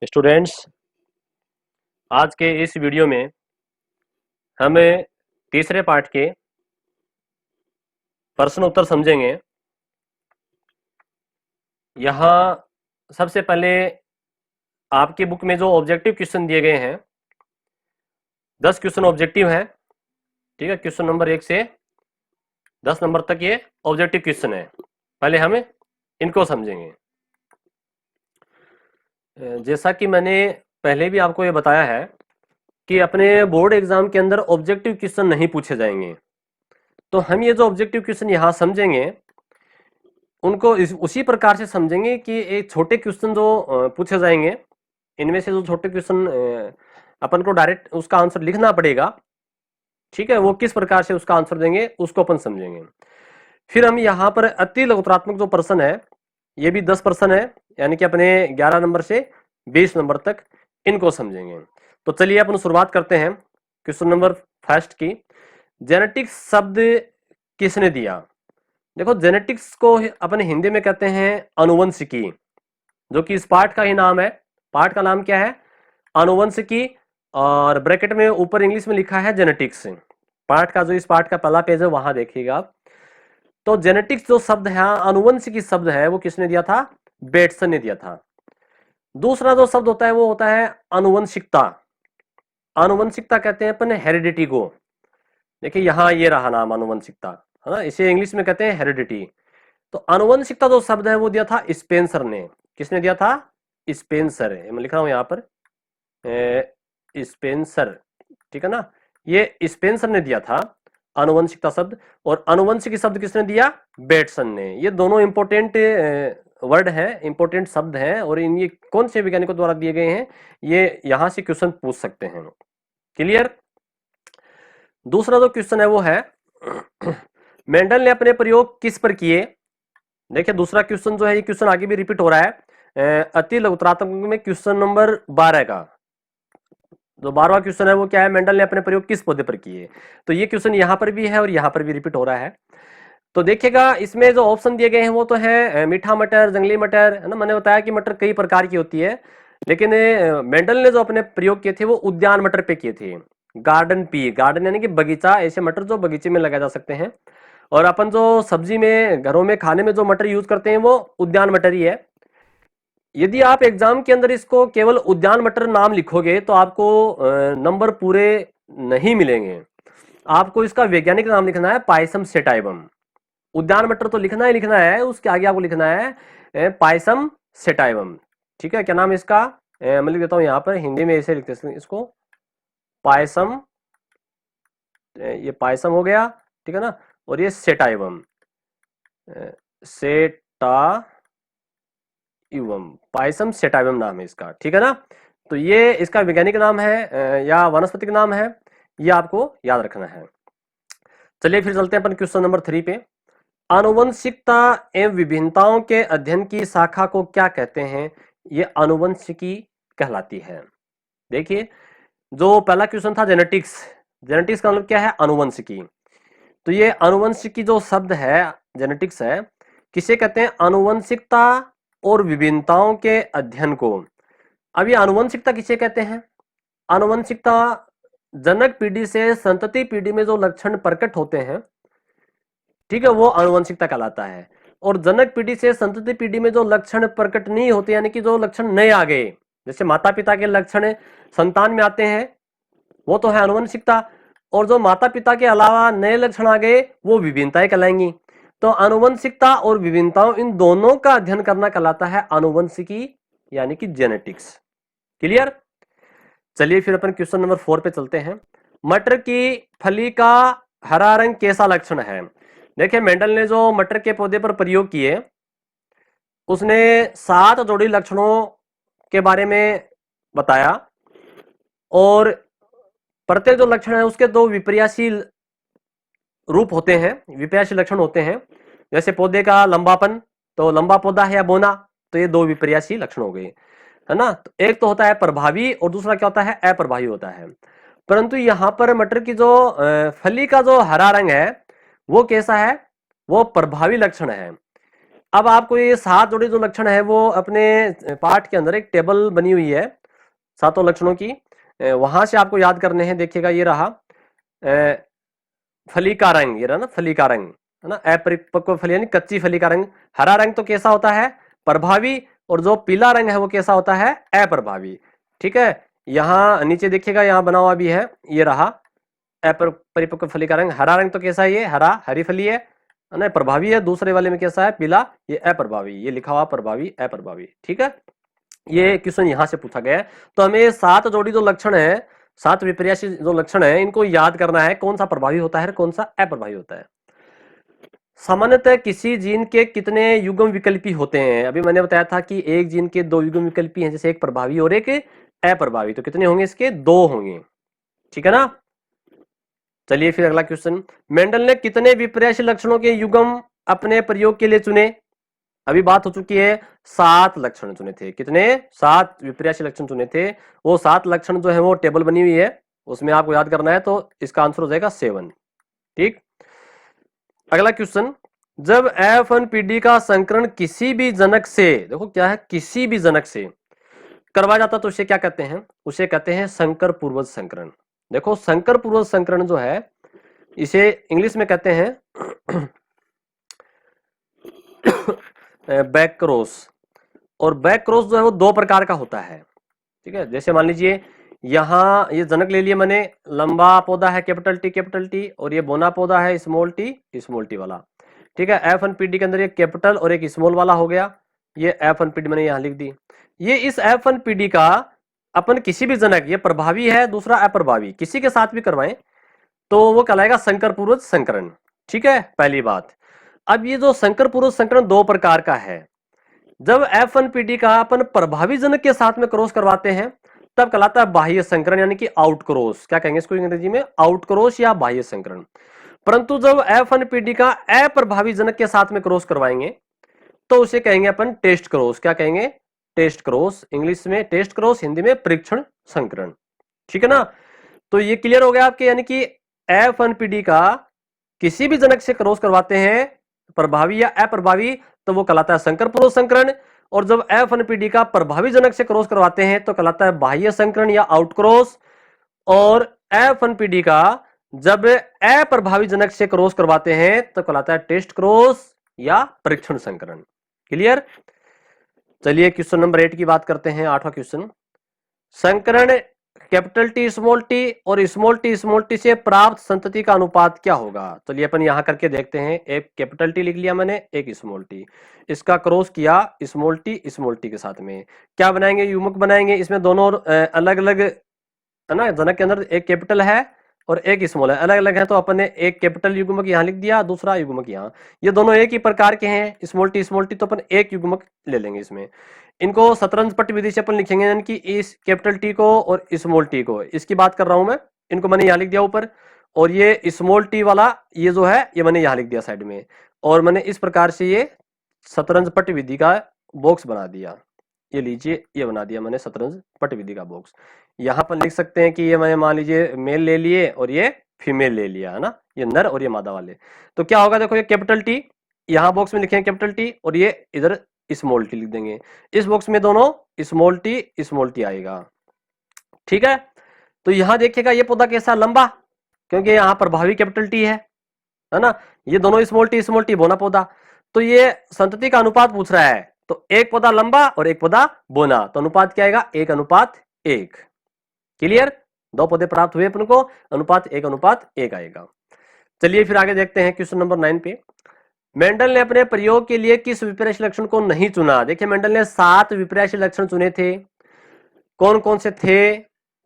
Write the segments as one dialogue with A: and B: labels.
A: Students, आज के इस वीडियो में हम तीसरे पार्ट के प्रश्न उत्तर समझेंगे। यहाँ सबसे पहले आपकी बुक में जो ऑब्जेक्टिव क्वेश्चन दिए गए हैं, 10 क्वेश्चन ऑब्जेक्टिव हैं। ठीक है, क्वेश्चन नंबर 1 से 10 नंबर तक ये ऑब्जेक्टिव क्वेश्चन है। पहले हम इनको समझेंगे। जैसा कि मैंने पहले भी आपको ये बताया है कि अपने बोर्ड एग्जाम के अंदर ऑब्जेक्टिव क्वेश्चन नहीं पूछे जाएंगे, तो हम ये जो ऑब्जेक्टिव क्वेश्चन यहाँ समझेंगे उनको उसी प्रकार से समझेंगे कि एक छोटे क्वेश्चन जो पूछे जाएंगे, इनमें से जो छोटे क्वेश्चन अपन को डायरेक्ट उसका आंसर लिखना पड़ेगा। ठीक है, वो किस प्रकार से उसका आंसर देंगे उसको अपन समझेंगे। फिर हम यहाँ पर अति लघुत्रात्मक जो प्रश्न है, ये भी 10 प्रश्न है, यानी कि अपने 11 नंबर से 20 नंबर तक इनको समझेंगे। तो चलिए अपन शुरुआत करते हैं क्वेश्चन नंबर फर्स्ट की। जेनेटिक्स शब्द किसने दिया? देखो, जेनेटिक्स को अपन हिंदी में कहते हैं आनुवंशिकी, जो कि इस पाठ का ही नाम है। पाठ का नाम क्या है? आनुवंशिकी, और ब्रैकेट में ऊपर इंग्लिश में लिखा है जेनेटिक्स। पाठ का जो इस पाठ का पहला पेज है वहां देखिएगा आप। तो जेनेटिक्स जो शब्द है, आनुवंशिकी शब्द है, वो किसने दिया था? बेटसन ने दिया था। दूसरा जो शब्द होता है वो होता है आनुवंशिकता। आनुवंशिकता कहते हैं अपन हेरिडिटी को। देखिए यहाँ ये रहा नाम आनुवंशिकता, है ना, इसे इंग्लिश में कहते हैं हेरिडिटी। तो आनुवंशिकता जो शब्द है वो दिया था स्पेंसर ने। किसने दिया था? स्पेंसर। मैं लिख रहा हूं यहाँ पर स्पेंसर, ठीक है ना, ये स्पेंसर ने दिया था आनुवंशिकता शब्द। और आनुवंशिकी शब्द किसने दिया? बेटसन ने। ये दोनों इंपॉर्टेंट वर्ड है, इंपॉर्टेंट शब्द हैं, और इन ये कौन से वैज्ञानिकों द्वारा दिए गए हैं, ये यहां से क्वेश्चन पूछ सकते हैं। क्लियर? दूसरा जो क्वेश्चन है वो है मेंडल ने अपने प्रयोग किस पर किए? देखिए दूसरा क्वेश्चन जो है, ये क्वेश्चन आगे भी रिपीट हो रहा है। अति लघुत्रात्मक में क्वेश्चन नंबर 12 का जो 12वां क्वेश्चन है वो क्या है? मेंडल ने अपने प्रयोग किस पौधे पर किए? तो ये क्वेश्चन यहाँ पर भी है और यहाँ पर भी रिपीट हो रहा है। तो देखिएगा, इसमें जो ऑप्शन दिए गए हैं वो तो है मीठा मटर, जंगली मटर, है ना। मैंने बताया कि मटर कई प्रकार की होती है, लेकिन मेंडल ने जो अपने प्रयोग किए थे वो उद्यान मटर पे किए थे। गार्डन पी, गार्डन यानी कि बगीचा, ऐसे मटर जो बगीचे में लगाए जा सकते हैं। और अपन जो सब्जी में घरों में खाने में जो मटर यूज करते हैं वो उद्यान मटर ही है। यदि आप एग्जाम के अंदर इसको केवल उद्यान मटर नाम लिखोगे तो आपको नंबर पूरे नहीं मिलेंगे। आपको इसका वैज्ञानिक नाम लिखना है पायसम सेटाइवम। उद्यान मटर तो लिखना ही लिखना है, उसके आगे आपको लिखना है पायसम सेटाइवम। ठीक है, क्या नाम है इसका? मैं लिख देता हूं यहाँ पर, हिंदी में ऐसे लिखते हैं इसको, पायसम। ये पायसम हो गया, ठीक है ना, और ये सेटाइवम, सेटा इवम, पायसम सेटाइवम नाम है इसका। ठीक है ना, तो ये इसका वैज्ञानिक नाम है या वानस्पतिक नाम है, ये आपको याद रखना है। चलिए फिर चलते हैं अपन क्वेश्चन नंबर 3 पे। आनुवंशिकता एवं विभिन्नताओं के अध्ययन की शाखा को क्या कहते हैं? ये आनुवंशिकी कहलाती है। देखिए, जो पहला क्वेश्चन था जेनेटिक्स, जेनेटिक्स का मतलब क्या है? आनुवंशिकी। तो ये आनुवंशिकी जो शब्द है, जेनेटिक्स है, किसे कहते हैं? आनुवंशिकता और विभिन्नताओं के अध्ययन को। अब ये आनुवंशिकता किसे कहते हैं? आनुवंशिकता जनक पीढ़ी से संतति पीढ़ी में जो लक्षण प्रकट होते हैं, ठीक है, वो आनुवंशिकता कहलाता है। और जनक पीढ़ी से संतति पीढ़ी में जो लक्षण प्रकट नहीं होते, यानी कि जो लक्षण नए आ गए, जैसे माता पिता के लक्षण संतान में आते हैं, वो तो है आनुवंशिकता। और जो माता पिता के अलावा नए लक्षण आ गए वो विभिन्नताएं कहलाएंगी। तो आनुवंशिकता और विभिन्नताओं, इन दोनों का अध्ययन करना कहलाता है आनुवंशिकी, यानी कि जेनेटिक्स। क्लियर? चलिए फिर अपन क्वेश्चन नंबर 4 पे चलते हैं। मटर की फली का हरा रंग कैसा लक्षण है? देखिए, मेंडल ने जो मटर के पौधे पर प्रयोग किए, उसने 7 जोड़ी लक्षणों के बारे में बताया, और प्रत्येक जो लक्षण है उसके 2 विपर्यासी रूप होते हैं, विपर्यासी लक्षण होते हैं। जैसे पौधे का लंबापन, तो लंबा पौधा है या बोना, तो ये 2 विपर्यासी लक्षण हो गए, है ना। तो एक तो होता है प्रभावी और दूसरा क्या होता है? अप्रभावी होता है। परंतु यहां पर मटर की जो फली का जो हरा रंग है वो कैसा है? वो प्रभावी लक्षण है। अब आपको ये 7 जोड़ी जो लक्षण है वो अपने पाठ के अंदर एक टेबल बनी हुई है सातों लक्षणों की, वहां से आपको याद करने हैं। देखिएगा ये रहा फली का रंग, ये रहा ना फली का रंग, है ना, अपरिपक्व फली यानी कच्ची फली का रंग। हरा रंग तो कैसा होता है, प्रभावी, और जो पीला रंग है वो कैसा होता है, अप्रभावी। ठीक है, यहाँ नीचे देखिएगा यहाँ बना हुआ भी है, ये रहा अपरिपक्व फली का रंग। हरा रंग तो कैसा है, ये हरा हरी फली है ना, प्रभावी है। दूसरे वाले में कैसा है, पीला, ये अप्रभावी, ये लिखा हुआ प्रभावी अप्रभावी। ठीक है, ये क्वेश्चन यहां से पूछा गया है। तो हमें 7 जोड़ी जो लक्षण है, 7 विपर्यासी जो लक्षण है, इनको याद करना है कौन सा प्रभावी होता है कौन सा अप्रभावी होता है। सामान्यतः किसी जीन के कितने युग्म विकल्पी होते हैं, अभी मैंने बताया था कि एक जीन के 2 युग्म विकल्पी हैं, जैसे एक प्रभावी और एक अप्रभावी, तो कितने होंगे इसके, 2 होंगे। ठीक है ना। चलिए फिर अगला क्वेश्चन, मेंडल ने कितने विपर्यासी लक्षणों के युग्म अपने प्रयोग के लिए चुने। अभी बात हो चुकी है, 7 लक्षण चुने थे। कितने, 7 विपर्यासी लक्षण चुने थे। वो 7 लक्षण जो है वो टेबल बनी हुई है, उसमें आपको याद करना है, तो इसका आंसर हो जाएगा 7। ठीक, अगला क्वेश्चन, जब F1PD का संकरण किसी भी जनक से, देखो क्या है, किसी भी जनक से करवाया जाता तो उसे क्या कहते हैं, उसे कहते हैं संकर पूर्वज संकरण। देखो संकर पूर्वज संकरण जो है इसे इंग्लिश में कहते हैं बैक क्रॉस। और बैक क्रॉस जो है वो 2 प्रकार का होता है। ठीक है, जैसे मान लीजिए यहाँ ये जनक ले लिया मैंने, लंबा पौधा है कैपिटल टी, और ये बोना पौधा है स्मॉल टी वाला। ठीक है, F1PD के अंदर एक कैपिटल और एक स्मॉल वाला हो गया, ये F1PD मैंने यहाँ लिख दी। ये इस F1PD का अपन किसी भी जनक, ये प्रभावी है दूसरा अप्रभावी, किसी के साथ भी करवाएं तो वो कहलाएगा संकर पूर्वज संकरण। ठीक है, पहली बात। अब ये जो संकर पूर्वज संकरण 2 प्रकार का है, जब F1PD का अपन प्रभावी जनक के साथ में क्रॉस करवाते हैं तब कहलाता है बाह्य संकरण, यानी कि आउट क्रॉस। क्या कहेंगे इसको अंग्रेजी में, आउट क्रॉस या बाह्य संकरण। परंतु जब F1PD का अप्रभावी जनक के साथ में क्रॉस करवाएंगे तो उसे कहेंगे अपन टेस्ट क्रॉस। क्या कहेंगे, टेस्ट क्रॉस, इंग्लिश में टेस्ट क्रॉस, हिंदी में परीक्षण संकरण। ठीक है ना। तो ये क्लियर हो गया आपके, यानी कि F1PD का किसी भी जनक से क्रॉस करवाते हैं प्रभावी या अप्रभावी तो वो कहलाता है संकर पूर्वज संकरण, और जब F1PD का प्रभावी जनक से क्रॉस करवाते हैं तो कहलाता है बाह्य संकरण या आउट क्रॉस, और F1PD का जब अप्रभावी जनक से क्रॉस करवाते हैं तो कहलाता है टेस्ट क्रॉस या परीक्षण संकरण। क्लियर। चलिए क्वेश्चन नंबर 8 की बात करते हैं, 8वां क्वेश्चन, संकरण कैपिटल टी और स्मॉल टी से प्राप्त संतति का अनुपात क्या होगा। चलिए अपन यहां करके देखते हैं, एक कैपिटल टी लिख लिया मैंने, एक स्मॉल टी, इसका क्रॉस किया स्मॉल टी के साथ में, क्या बनाएंगे, युग्मक बनाएंगे। इसमें दोनों अलग अलग है ना, जनक के अंदर एक कैपिटल है और एक स्मॉल है, अलग अलग है, तो अपन ने एक कैपिटल युग्मक यहाँ लिख दिया, दूसरा युग्मक यहाँ, ये दोनों एक ही प्रकार के हैं स्मॉल टी, तो अपन एक युग्मक ले लेंगे इसमें। इनको शतरंज पट्ट विधि से अपन लिखेंगे, यानी कि इस कैपिटल टी को और स्मॉल टी को, इसकी बात कर रहा हूं मैं, इनको मैंने यहाँ लिख दिया ऊपर, और ये स्मॉल टी वाला ये जो है ये मैंने यहाँ लिख दिया साइड में, और मैंने इस प्रकार से ये शतरंज पट्ट विधि का बॉक्स बना दिया। ये लीजिए, ये बना दिया मैंने शतरंज पट्ट विधि का बॉक्स। यहाँ पर लिख सकते हैं कि ये मैंने मान लीजिए मेल ले लिए और ये फीमेल ले लिया, है ना, ये नर और ये मादा वाले। तो क्या होगा, देखो ये कैपिटल टी, यहाँ बॉक्स में लिखेंगे कैपिटल टी, और ये इधर स्मॉल टी लिख देंगे, इस बॉक्स में दोनों स्मॉल टी आएगा। ठीक है, तो यहां देखिएगा ये पौधा कैसा लंबा, क्योंकि यहाँ प्रभावी कैपिटल टी है ना, ये दोनों स्मॉल टी बोना पौधा। तो ये संतति का अनुपात पूछ रहा है, तो एक पौधा लंबा और एक पौधा बोना, तो अनुपात क्या आएगा, 1:1। क्लियर, 2 पौधे प्राप्त हुए अपन को, अनुपात 1:1 आएगा। चलिए फिर आगे देखते हैं क्वेश्चन नंबर 9 पे, मेंडल ने अपने प्रयोग के लिए किस विपर्यासी लक्षण को नहीं चुना। देखिए मेंडल ने 7 विपर्यासी लक्षण चुने थे, कौन कौन से थे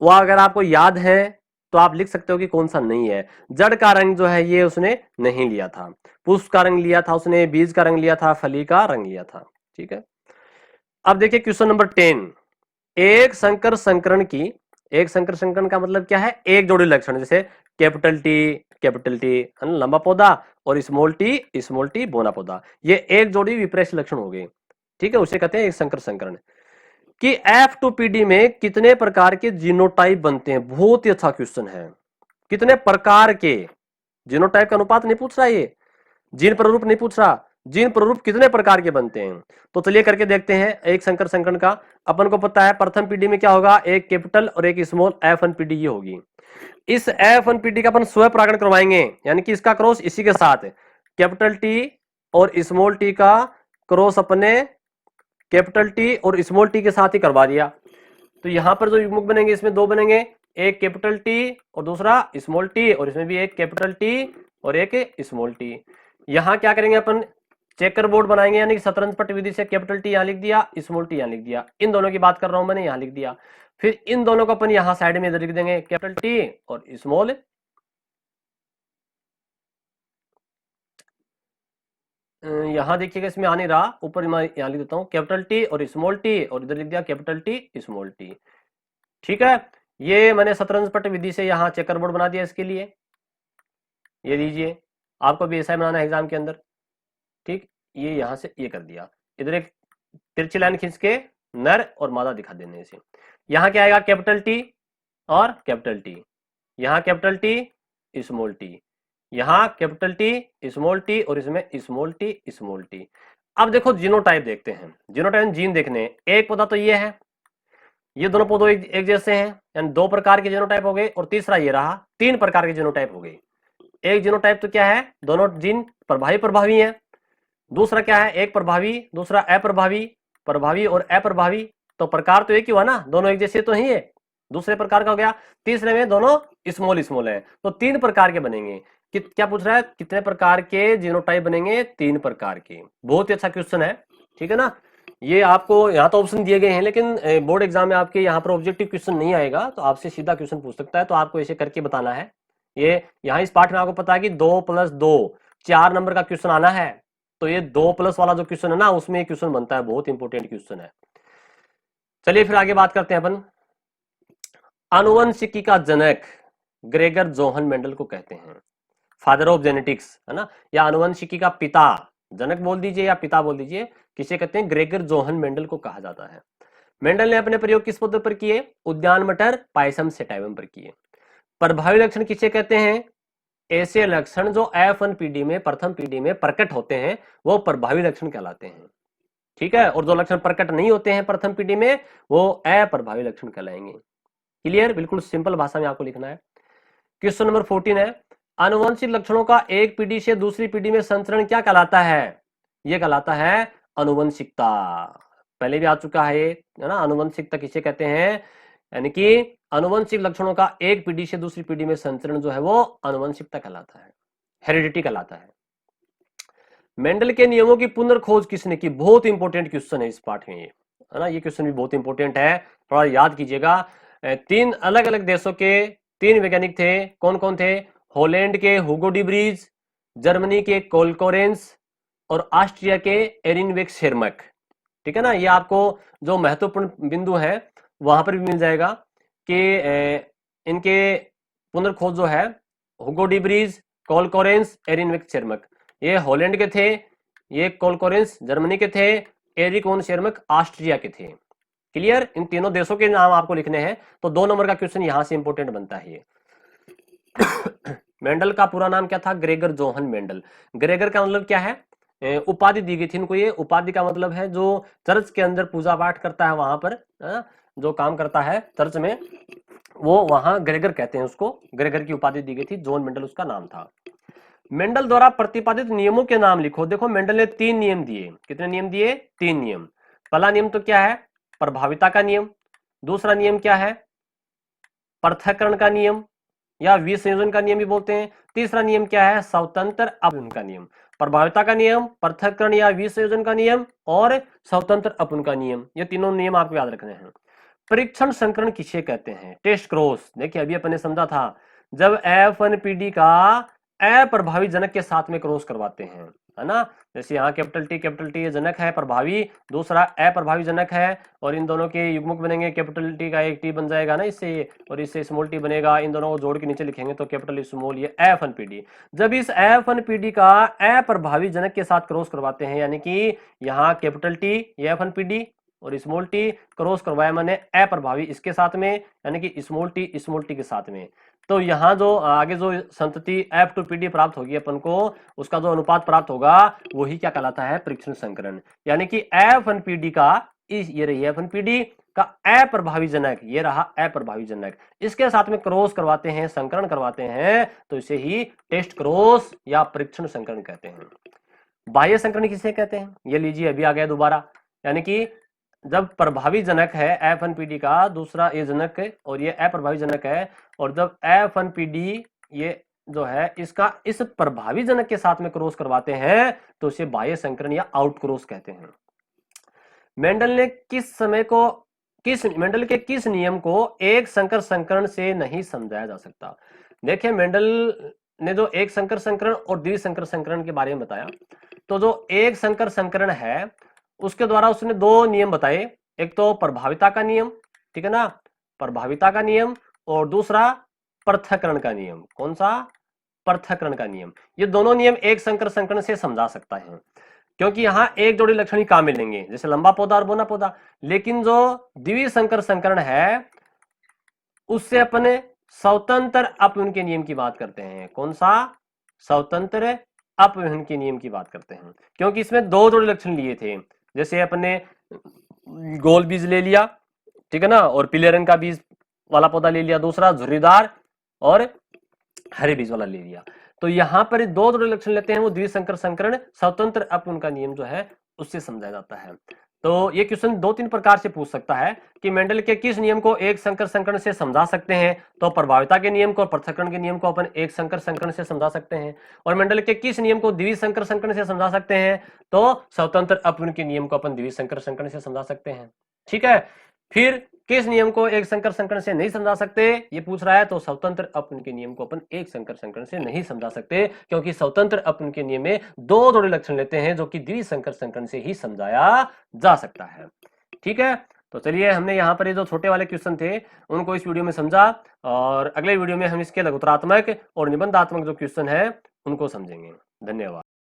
A: वो अगर आपको याद है तो आप लिख सकते हो कि कौन सा नहीं है। जड़ का रंग जो है ये उसने नहीं लिया था, पुष्प का रंग लिया था उसने, बीज का रंग लिया था, फली का रंग लिया था। ठीक है, अब देखिए क्वेश्चन नंबर 10, एक संकर संकरण का मतलब क्या है, एक जोड़ी लक्षण, जैसे कैपिटल टी लंबा पौधा और स्मॉल टी बोना पौधा, ये एक जोड़ी विपर्यासी लक्षण हो गए। ठीक है, उसे कहते हैं एक संकर संकरण। कि F2PD में कितने प्रकार के जीनोटाइप बनते हैं, बहुत ही अच्छा क्वेश्चन है। कितने प्रकार के जीनोटाइप का अनुपात नहीं पूछ रहा, ये जीन प्ररूप नहीं पूछ रहा, जीन प्ररूप कितने प्रकार के बनते हैं? तो चलिए करके देखते हैं एक संकर संकरण का। अपन को पता है प्रथम पीढ़ी में क्या होगा, एक कैपिटल और एक स्मॉल F1 पीढ़ी ये होगी। इस F1 पीढ़ी का अपन स्व परागण करवाएंगे, यानी कि इसका क्रॉस इसी के साथ कैपिटल टी और स्मॉल टी का क्रॉस अपने कैपिटल टी और स्मॉल टी के साथ ही करवा दिया। तो यहां पर जो युग्मक बनेंगे इसमें दो बनेंगे, एक कैपिटल टी और दूसरा स्मॉल टी, और इसमें भी एक कैपिटल टी और एक स्मॉल टी। यहां क्या करेंगे अपन, चेकर बोर्ड बनाएंगे, यानी कि शतरंज पट विधि से कैपिटल टी यहां लिख दिया, स्मॉल टी यहां लिख दिया, इन दोनों की बात कर रहा हूं मैंने, यहां लिख दिया। फिर इन दोनों को अपन यहां साइड में इधर लिख देंगे, कैपिटल टी और स्मॉल, यहां देखिएगा इसमें आ नहीं रहा, ऊपर मैं यहां लिख देता हूं कैपिटल टी और स्मॉल टी, और इधर लिख दिया कैपिटल टी स्मॉल टी। ठीक है, ये मैंने शतरंज पट विधि से यहाँ चेकर बोर्ड बना दिया इसके लिए। ये लीजिए, आपको भी ऐसा ही बनाना है एग्जाम के अंदर। ठीक, ये यहां से ये कर दिया, इधर एक तिरछी लाइन खींच के नर और मादा दिखा देने से। यहाँ क्या आएगा, कैपिटल टी और कैपिटल टी, यहाँ कैपिटल टी स्मॉल टी, यहाँ कैपिटल टी स्मॉल टी, और इसमें स्मॉल टी स्मॉल टी। अब देखो जीनोटाइप देखते हैं, जीनोटाइप जीन देखने, एक पौधा तो ये है, ये दोनों पौधे एक जैसे हैं, यानी दो प्रकार के जीनोटाइप हो गए, और तीसरा ये रहा, तीन प्रकार के जीनोटाइप हो गए। एक जीनोटाइप तो क्या है, दोनों जीन प्रभावी प्रभावी है। दूसरा क्या है, एक प्रभावी दूसरा अप्रभावी, प्रभावी और अप्रभावी, तो प्रकार तो एक ही हुआ ना, दोनों एक जैसे तो ही है, दूसरे प्रकार का हो गया। तीसरे में दोनों स्मॉल स्मॉल है, तो तीन प्रकार के बनेंगे। क्या पूछ रहा है, कितने प्रकार के जीनोटाइप बनेंगे, तीन प्रकार के। बहुत ही अच्छा क्वेश्चन है, ठीक है ना। ये आपको यहाँ तो ऑप्शन दिए गए हैं, लेकिन बोर्ड एग्जाम में आपके यहाँ पर ऑब्जेक्टिव क्वेश्चन नहीं आएगा, तो आपसे सीधा क्वेश्चन पूछ सकता है, तो आपको ऐसे करके बताना है। ये यहाँ इस पाठ में आपको पता है कि 2+2 4 नंबर का क्वेश्चन आना है, तो ये 2+ वाला जो क्वेश्चन है ना, उसमें क्वेश्चन बनता है, बहुत इंपॉर्टेंट क्वेश्चन है। चलिए फिर आगे बात करते हैं अपन। आनुवंशिकी का जनक ग्रेगर जोहन मेंडल को कहते हैं, फादर ऑफ जेनेटिक्स, है ना, या आनुवंशिकी का पिता, जनक बोल दीजिए या पिता बोल दीजिए, किसे कहते हैं, ग्रेगर जोहन मेंडल को कहा जाता है। मेंडल ने अपने प्रयोग किस पौधे पर किए, उद्यान मटर पायसम सेटाइवम पर किए। प्रभावी लक्षण किसे कहते हैं, ऐसे लक्षण जो F1 पीढ़ी में, प्रथम पीढ़ी में प्रकट होते हैं, वो प्रभावी लक्षण कहलाते हैं। ठीक है, और जो लक्षण प्रकट नहीं होते हैं प्रथम पीढ़ी में, वो अप्रभावी लक्षण कहलाएंगे। क्लियर, बिल्कुल सिंपल भाषा में आपको लिखना है। क्वेश्चन नंबर 14 है, आनुवंशिक लक्षणों का एक पीढ़ी से दूसरी पीढ़ी में संचरण क्या कहलाता है, यह कहलाता है आनुवंशिकता। पहले भी आ चुका है ये, है ना, आनुवंशिकता किसे कहते हैं, यानी कि आनुवंशिक लक्षणों का एक पीढ़ी से दूसरी पीढ़ी में संचरण जो है वो आनुवंशिकता कहलाता है, हेरिडिटी कहलाता है। मेंडल के नियमों की पुनर्खोज किसने की, बहुत इंपॉर्टेंट क्वेश्चन है इस पाठ में, ये है ना, ये क्वेश्चन भी बहुत इंपॉर्टेंट है, थोड़ा याद कीजिएगा। तीन अलग अलग देशों के तीन वैज्ञानिक थे, कौन कौन थे, हॉलैंड के हुगो डी ब्रीज, जर्मनी के कोलकोरेंस, और ऑस्ट्रिया के एरिनवेक शेरमक। ठीक है ना, ये आपको जो महत्वपूर्ण बिंदु है वहां पर भी मिल जाएगा कि इनके पुनर्खोज जो है, हुगो डी ब्रीज, कोलकोरेंस, एरिनवेक शेरमक, ये हॉलैंड के थे, ये कोलकोरेंस जर्मनी के थे, एरिक वन शेरमक ऑस्ट्रिया के थे। क्लियर, इन तीनों देशों के नाम आपको लिखने हैं, तो 2 नंबर का क्वेश्चन यहां से इंपॉर्टेंट बनता है ये। मेंडल का पूरा नाम क्या था, ग्रेगर जोहन मेंडल। ग्रेगर का मतलब क्या है, उपाधि दी गई थी इनको, ये उपाधि का मतलब है जो चर्च के अंदर पूजा पाठ करता है, वहां पर जो काम करता है चर्च में, वो वहां ग्रेगर कहते हैं उसको, ग्रेगर की उपाधि दी गई थी, जॉन मेंडल उसका नाम था। मेंडल द्वारा प्रतिपादित नियमों के नाम लिखो। देखो मेंडल ने 3 नियम दिए, कितने नियम दिए, 3 नियम। पहला नियम तो क्या है, प्रभाविता का नियम। दूसरा नियम क्या है, पृथक्करण का नियम या विसंयोजन का नियम भी बोलते हैं। तीसरा नियम क्या है, स्वतंत्र अपघटन का नियम। प्रभाविता का नियम, पृथक्करण या विसंयोजन का नियम और स्वतंत्र अपघटन का नियम, ये तीनों नियम आपको याद रखने हैं। परीक्षण संकरण किसे कहते हैं, टेस्ट क्रॉस। देखिए अभी अपन ने समझा था, जब F1 पीढ़ी का अप्रभावी जनक के साथ में क्रॉस करवाते हैं, है ना, जैसे यहाँ कैपिटल टी जनक है प्रभावी, दूसरा अप्रभावी जनक है, और इन दोनों के युग्मक बनेंगे, कैपिटल टी का एक टी बन जाएगा ना इससे, और इससे स्मॉल टी बनेगा, इन दोनों को जोड़ के नीचे लिखेंगे तो कैपिटल स्मॉल, ये F1 पीढ़ी। जब इस F1 पीढ़ी का अप्रभावी जनक के साथ क्रॉस करवाते हैं, यानी कि यहाँ कैपिटल टी ये F1 पीढ़ी और स्मॉल टी क्रॉस करवाया मैंने अप्रभावी इसके साथ में, यानी कि स्मॉल टी के साथ में, तो यहाँ जो आगे जो संतति F2PD प्राप्त होगी अपन को, उसका जो अनुपात प्राप्त होगा वही क्या कहलाता है, परीक्षण संकरण। यानी कि F1PD का ये रही F1PD का अप्रभावी जनक, ये रहा अप्रभावी जनक, इसके साथ में क्रॉस करवाते हैं, संकरण करवाते हैं, तो इसे ही टेस्ट क्रॉस या परीक्षण संकरण कहते हैं। बाह्य संकरण किसे कहते हैं, ये लीजिए अभी आ गया दोबारा। यानी कि जब प्रभावी जनक है F1PD का, दूसरा ये जनक है और ये अप्रभावी जनक है, और जब F1PD ये जो है इसका इस प्रभावी जनक के साथ में क्रॉस करवाते हैं तो इसे बाह्य संकरण या आउट क्रॉस कहते हैं। मेंडल ने मेंडल के किस नियम को एक संकर संकरण से नहीं समझाया जा सकता। देखिए मेंडल ने जो एक संकर संकरण और द्विसंकर संकरण के बारे में बताया, तो जो एक संकर संकरण है उसके द्वारा उसने दो नियम बताए, एक तो प्रभाविता का नियम, ठीक है ना, प्रभाविता का नियम, और दूसरा पृथक्करण का नियम। कौन सा, पृथक्करण का नियम। ये दोनों नियम एक संकर संकरण से समझा सकता है, क्योंकि यहां एक जोड़ी लक्षण ही काम मिलेंगे, जैसे लंबा पौधा और बोना पौधा। लेकिन जो द्विसंकर संकरण है उससे अपने स्वतंत्र अपव्यवन के नियम की बात करते हैं। कौन सा, स्वतंत्र अपव्यवन के नियम की बात करते हैं, क्योंकि इसमें दो जोड़े लक्षण लिए थे, जैसे अपने गोल बीज ले लिया, ठीक है ना, और पीले रंग का बीज वाला पौधा ले लिया, दूसरा झुर्रीदार और हरे बीज वाला ले लिया। तो यहां पर दो जोड़े लक्षण लेते हैं, वो द्विसंकर संकरण स्वतंत्र अपव्यवन का नियम जो है उससे समझाया जाता है। तो ये क्वेश्चन दो तीन प्रकार से पूछ सकता है कि मेंडल के किस नियम को एक संकर संकरण से समझा सकते हैं। तो प्रभाविता के नियम को और पृथक्करण के नियम को अपन एक संकर संकरण से समझा सकते हैं, और मेंडल के किस नियम को द्विसंकर संकरण से समझा सकते हैं, तो स्वतंत्र अपव्यवन के नियम को अपन द्विसंकर संकरण से समझा सकते हैं। ठीक है, फिर किस नियम को एक संकर संकरण से नहीं समझा सकते ये पूछ रहा है, तो स्वतंत्र अपव्यवन के नियम को अपन एक संकर संकरण से नहीं समझा सकते, क्योंकि स्वतंत्र अपव्यवन के नियम में दो जोड़े लक्षण लेते हैं जो कि द्विसंकर संकरण से ही समझाया जा सकता है। ठीक है, तो चलिए हमने यहाँ पर ये जो छोटे वाले क्वेश्चन थे उनको इस वीडियो में समझा, और अगले वीडियो में हम इसके लघुतरात्मक और निबंधात्मक जो क्वेश्चन है उनको समझेंगे। धन्यवाद।